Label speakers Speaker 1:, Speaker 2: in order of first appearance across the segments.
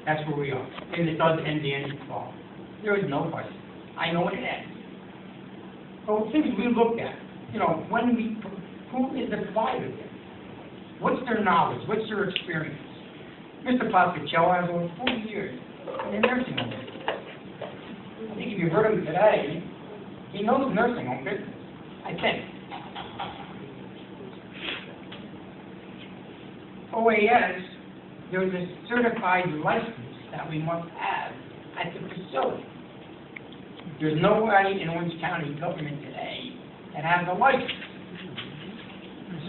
Speaker 1: That's where we are. And it does end the end fall. There is no question. I know it ends. But things we look at, you know, who is the provider there? What's their knowledge? What's their experience? Mr. Pasquichello has over 40 years in nursing home business. I think if you heard him today, he knows nursing home business, I think. OAS, there's a certified license that we must have at the facility. There's nobody in Orange County government today that has a license.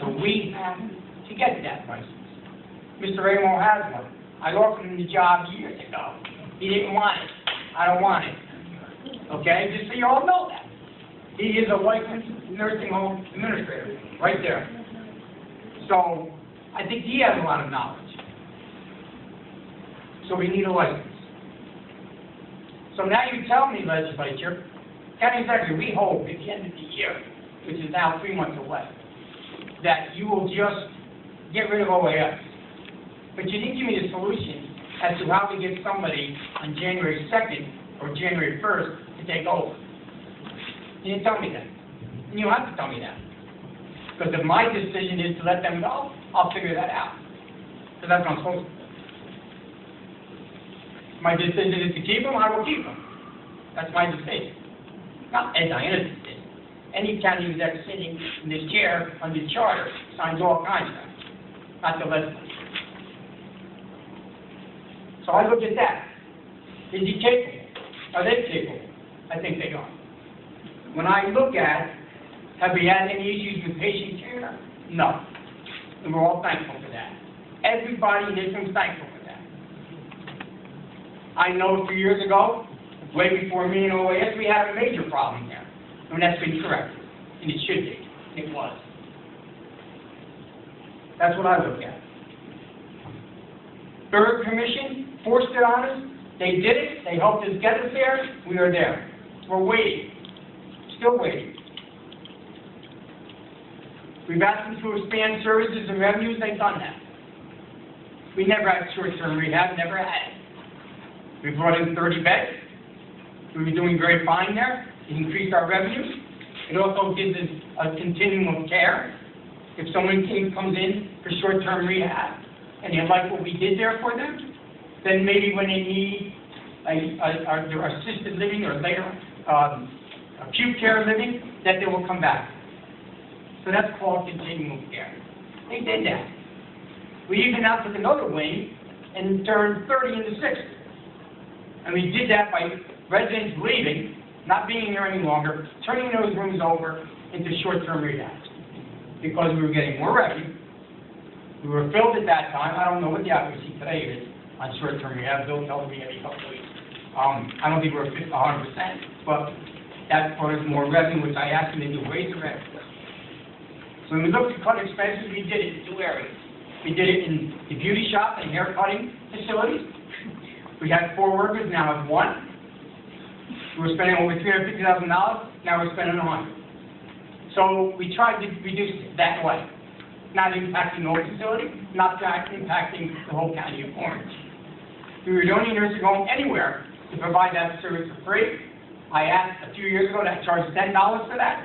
Speaker 1: So we have to get that license. Mr. Amo has one. I offered him the job years ago. He didn't want it. I don't want it. Okay? Just so you all know that. He is a licensed nursing home administrator, right there. So I think he has a lot of knowledge. So we need a license. So now you tell me, Legislature, County Executive, we hope at the end of the year, which is now 3 months away, that you will just get rid of OAS. But you didn't give me the solution as to how to get somebody on January 2nd or January 1st to take over. You didn't tell me that. And you have to tell me that. Because if my decision is to let them go, I'll figure that out. Because that's what I'm supposed to do. My decision is to keep them, I will keep them. That's my decision. Not Ed Diana's decision. Any county exec sitting in this chair under the charter signs all contracts, not the legislature. So I look at that. Is he capable? Are they capable? I think they are. When I look at, have we had any issues with patient care? No. And we're all thankful for that. Everybody in this room is thankful for that. I know a few years ago, way before me and OAS, we had a major problem there. And that's been corrected. And it should be. It was. That's what I look at. Third Commission forced it on us. They did it. They helped us get us there. We are there. We're waiting. Still waiting. We've asked them to expand services and revenues. They've done that. We never had short-term rehab. Never had it. We brought in 30 beds. We were doing very fine there. It increased our revenues. It also gives us a continuum of care. If someone comes in for short-term rehab and they like what we did there for them, then maybe when they need their assisted living or later acute care living, that they will come back. So that's called continuum of care. They did that. We even now took another wing and turned 30 into 60. And we did that by residents leaving, not being here any longer, turning those rooms over into short-term rehab. Because we were getting more revenue. We were filled at that time. I don't know what the accuracy today is on short-term rehab. Bill tells me every couple of weeks. I don't think we're 100%, but that brought us more revenue, which I asked them to do, raise the revenue. So when we looked to cut expenses, we did it in 2 areas. We did it in the beauty shop and hair cutting facilities. We had 4 workers, now have 1. We were spending over $350,000, now we're spending $100,000. So we tried to reduce it that way. Not impacting the whole facility, not impacting the whole county of Orange. We were the only nursing home anywhere to provide that service for free. I asked a few years ago to charge $10 for that.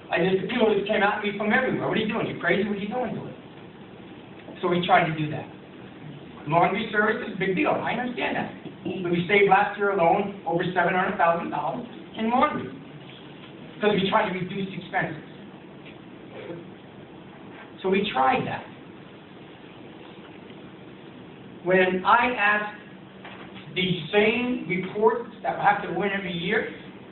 Speaker 1: The people just came at me from everywhere. What are you doing? You crazy? What are you doing to it? So we tried to do that. Laundry service is a big deal. I understand that. But we saved last year alone over $700,000 in laundry because we tried to reduce expenses. So we tried that. When I asked the same reports that have to win every year,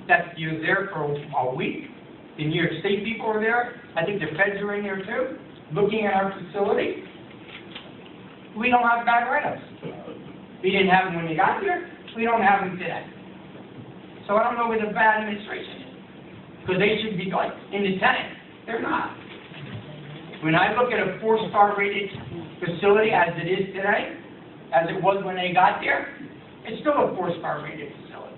Speaker 1: that you're there for a week, the New York State people are there, I think the feds are in there too, looking at our facility, we don't have bad write-ups. We didn't have them when they got here, we don't have them today. So I don't know where the bad administration is, because they should be like in the 10. They're not. When I look at a 4-star rated facility as it is today, as it was when they got there, it's still a 4-star rated facility.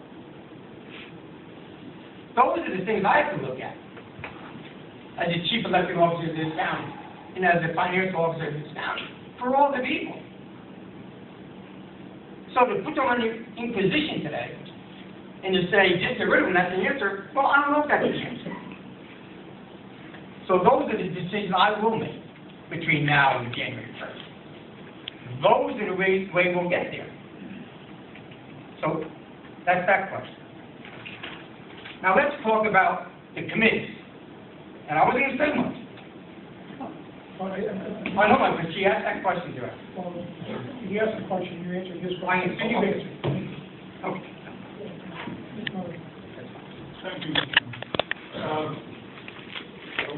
Speaker 1: Those are the things I have to look at as the chief elected officer of this county and as the financial officer of this county for all the people. So to put someone in position today, and to say, just get rid of them, that's the answer, well, I don't know if that's the answer. So those are the decisions I will make between now and January 1st. Those are the way we'll get there. So that's that question. Now let's talk about the committees. And I wasn't going to say much. I know, but she asked that question to us.
Speaker 2: Well, he asked the question, you answered his
Speaker 1: I
Speaker 2: question.
Speaker 1: answered.
Speaker 2: You answered.
Speaker 1: Okay.
Speaker 3: Thank you.